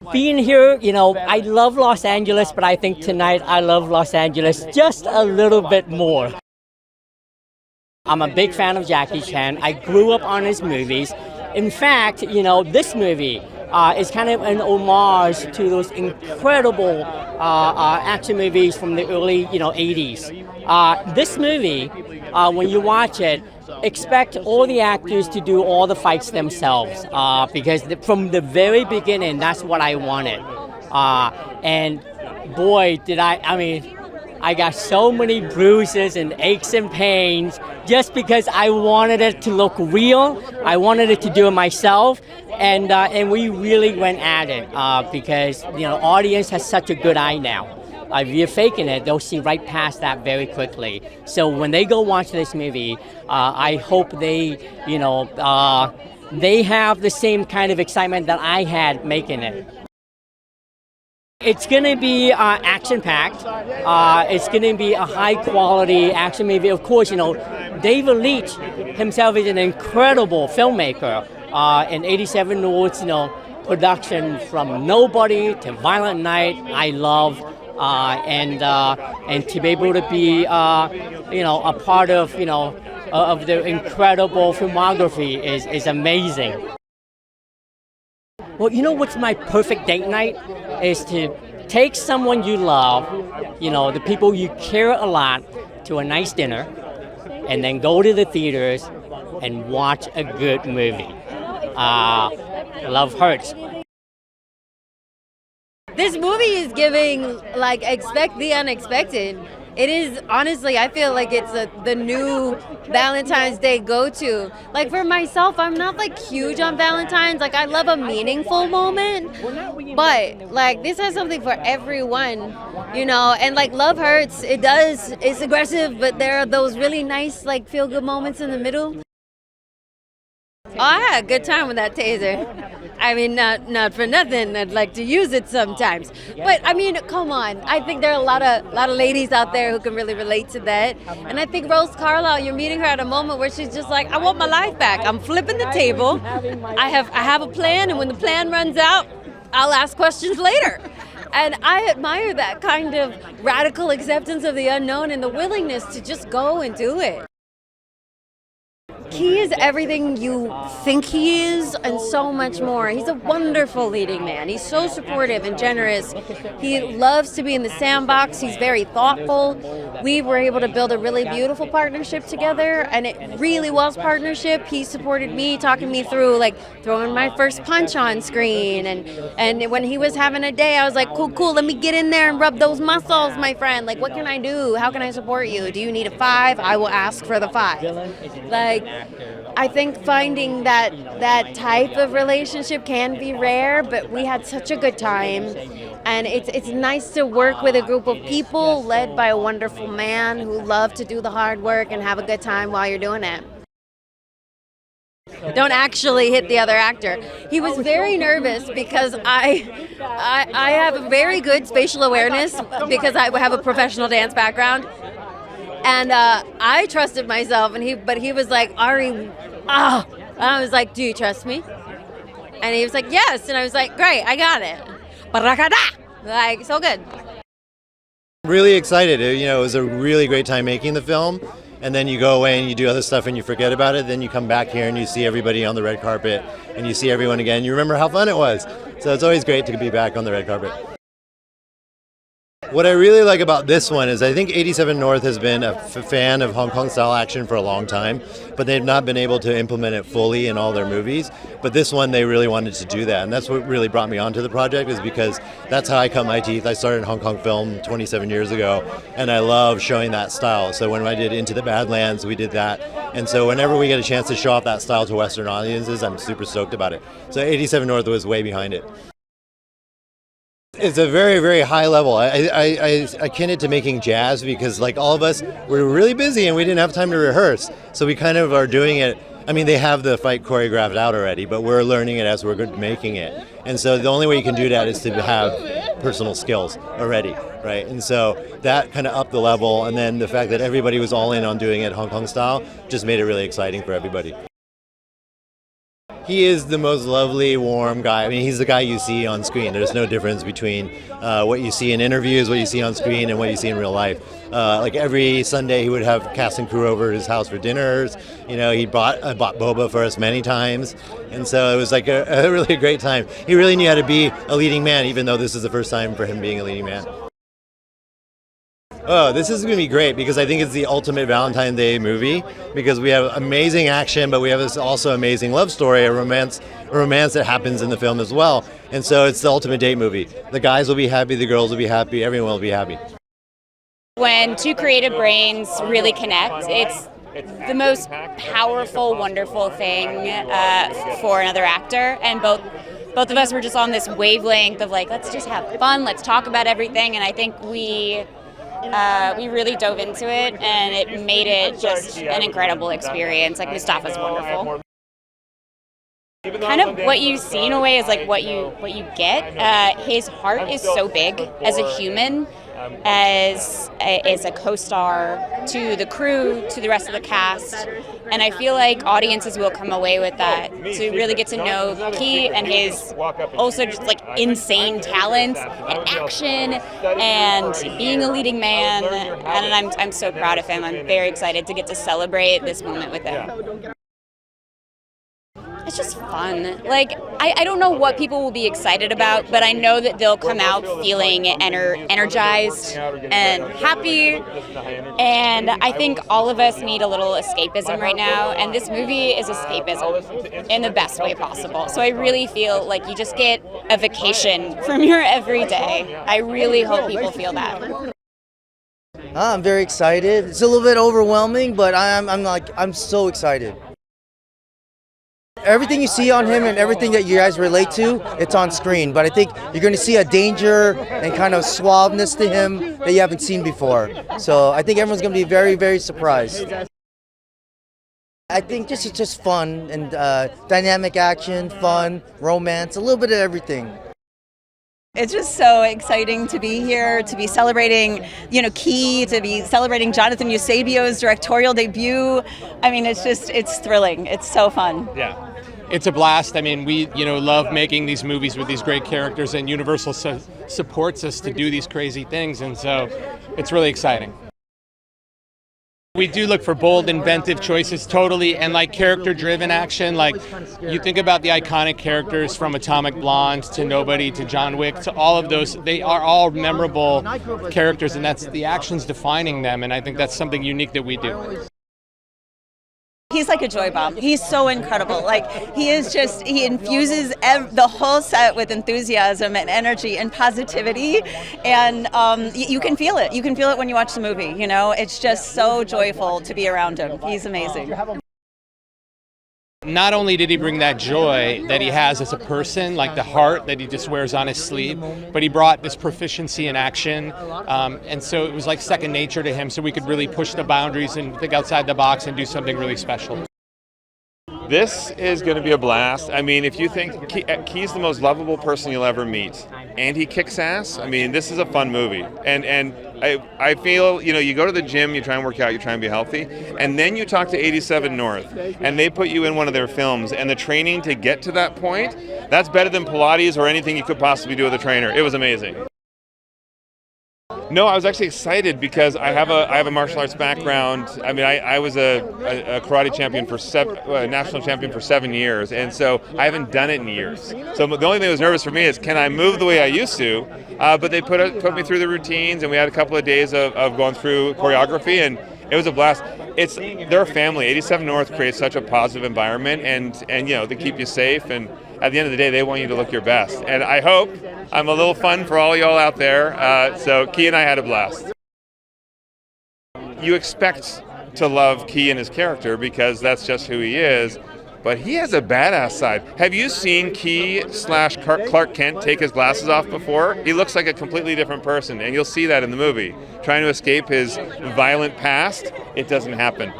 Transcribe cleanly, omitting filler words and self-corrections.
Being here, I love Los Angeles, but I think tonight I love Los Angeles just a little bit more. I'm a big fan of Jackie Chan. I grew up on his movies. In fact, this movie is kind of an homage to those incredible action movies from the early, 80s. This movie, when you watch it, expect all the actors to do all the fights themselves because from the very beginning, that's what I wanted. And boy, I got so many bruises and aches and pains just because I wanted it to look real. I wanted it to do it myself, and we really went at it because audience has such a good eye now. If you're faking it, they'll see right past that very quickly. So when they go watch this movie, I hope they have the same kind of excitement that I had making it. It's going to be action-packed. It's going to be a high-quality action movie. Of course, David Leitch himself is an incredible filmmaker. In 87 North's, production from Nobody to Violent Night, I love. And to be able to be, a part of, of the incredible filmography is amazing. Well, what's my perfect date night is to take someone you love, the people you care a lot, to a nice dinner, and then go to the theaters and watch a good movie. Love hurts. This movie is giving, expect the unexpected. It is, honestly, I feel like it's the new Valentine's Day go-to. For myself, I'm not, huge on Valentine's. I love a meaningful moment. But, this has something for everyone, And, love hurts. It's aggressive, but there are those really nice, feel-good moments in the middle. Oh, I had a good time with that taser. Not for nothing. I'd like to use it sometimes. But come on. I think there are a lot of ladies out there who can really relate to that. And I think Rose Carlisle, you're meeting her at a moment where she's just like, I want my life back. I'm flipping the table. I have a plan, and when the plan runs out, I'll ask questions later. And I admire that kind of radical acceptance of the unknown and the willingness to just go and do it. He is everything you think he is and so much more. He's a wonderful leading man. He's so supportive and generous. He loves to be in the sandbox. He's very thoughtful. We were able to build a really beautiful partnership together, and it really was partnership. He supported me, talking me through throwing my first punch on screen. And when he was having a day, I was like, cool, let me get in there and rub those muscles, my friend. What can I do? How can I support you? Do you need a 5? I will ask for the 5. I think finding that type of relationship can be rare, but we had such a good time. And it's nice to work with a group of people led by a wonderful man who love to do the hard work and have a good time while you're doing it. Don't actually hit the other actor. He was very nervous because I have a very good spatial awareness because I have a professional dance background. And I trusted myself, but he was like, Ari, And I was like, do you trust me? And he was like, yes. And I was like, great, I got it. Barakada! So good. Really excited. It was a really great time making the film. And then you go away and you do other stuff and you forget about it. Then you come back here and you see everybody on the red carpet and you see everyone again. You remember how fun it was. So it's always great to be back on the red carpet. What I really like about this one is I think 87 North has been a fan of Hong Kong style action for a long time, but they've not been able to implement it fully in all their movies. But this one, they really wanted to do that. And that's what really brought me onto the project, is because that's how I cut my teeth. I started in Hong Kong film 27 years ago, and I love showing that style. So when I did Into the Badlands, we did that. And so whenever we get a chance to show off that style to Western audiences, I'm super stoked about it. So 87 North was way behind it. It's a very, very high level. I akin it to making jazz because, all of us, we're really busy and we didn't have time to rehearse. So we kind of are doing it. They have the fight choreographed out already, but we're learning it as we're making it. And so the only way you can do that is to have personal skills already, right? And so that kind of upped the level. And then the fact that everybody was all in on doing it Hong Kong style just made it really exciting for everybody. he is the most lovely, warm guy. I mean, he's the guy you see on screen. There's no difference between what you see in interviews, what you see on screen, and what you see in real life. Like every Sunday, he would have cast and crew over at his house for dinners. You know, he bought boba for us many times, and so it was like a really great time. He really knew how to be a leading man, even though this is the first time for him being a leading man. Oh, this is going to be great because I think it's the ultimate Valentine's Day movie because we have amazing action, but we have this also amazing love story, a romance that happens in the film as well. And so it's the ultimate date movie. The guys will be happy, the girls will be happy, everyone will be happy. When two creative brains really connect, it's the most powerful, wonderful thing for another actor. And both of us were just on this wavelength of like, let's just have fun, let's talk about everything. And I think we really dove into it, and it made it just an incredible experience. Like, Mustafa's wonderful. Kind of what you see in a way is like what you get. His heart is so big as a human, as a co-star to the crew, to the rest of the cast, and I feel like audiences will come away with that to really get to know Key and his also just like insane talent and action and being a leading man, and I'm so proud of him. I'm very excited to get to celebrate this moment with him. It's just fun. Like, I don't know what people will be excited about, but I know that they'll come out feeling energized and happy. And I think all of us need a little escapism right now, and this movie is escapism in the best way possible. So I really feel like you just get a vacation from your everyday. I really hope people feel that. I'm very excited. It's a little bit overwhelming, but I'm so excited. Everything you see on him and everything that you guys relate to, it's on screen. But I think you're going to see a danger and kind of suaveness to him that you haven't seen before. So I think everyone's going to be very, very surprised. I think it's just fun and dynamic action, fun, romance, a little bit of everything. It's just so exciting to be here, to be celebrating, Key, to be celebrating Jonathan Eusebio's directorial debut. I mean, it's thrilling. It's so fun. Yeah. It's a blast. I mean, we, love making these movies with these great characters, and Universal supports us to do these crazy things, and so it's really exciting. We do look for bold, inventive choices, totally, and like character-driven action. Like, you think about the iconic characters from Atomic Blonde to Nobody to John Wick to all of those. They are all memorable characters, and that's the actions defining them. And I think that's something unique that we do. He's like a joy bomb. He's so incredible. Like, he infuses the whole set with enthusiasm and energy and positivity, and you can feel it. You can feel it when you watch the movie, It's just so joyful to be around him. He's amazing. Not only did he bring that joy that he has as a person, like the heart that he just wears on his sleeve, but he brought this proficiency in action, and so it was like second nature to him, so we could really push the boundaries and think outside the box and do something really special. This is going to be a blast. I mean, if you think Key's the most lovable person you'll ever meet, and he kicks ass, I mean, this is a fun movie. And I feel, you go to the gym, you try and work out, you try and be healthy, and then you talk to 87 North, and they put you in one of their films, and the training to get to that point, that's better than Pilates or anything you could possibly do with a trainer. It was amazing. No, I was actually excited because I have a martial arts background. I mean, I was a karate champion national champion for 7 years, and so I haven't done it in years. So the only thing that was nervous for me is, can I move the way I used to? But they put me through the routines, and we had a couple of days of going through choreography, and it was a blast. They're a family. 87 North creates such a positive environment, and they keep you safe, and at the end of the day, they want you to look your best. And I hope I'm a little fun for all y'all out there. So Key and I had a blast. You expect to love Key and his character because that's just who he is, but he has a badass side. Have you seen Key / Clark Kent take his glasses off before? He looks like a completely different person, and you'll see that in the movie. Trying to escape his violent past, it doesn't happen.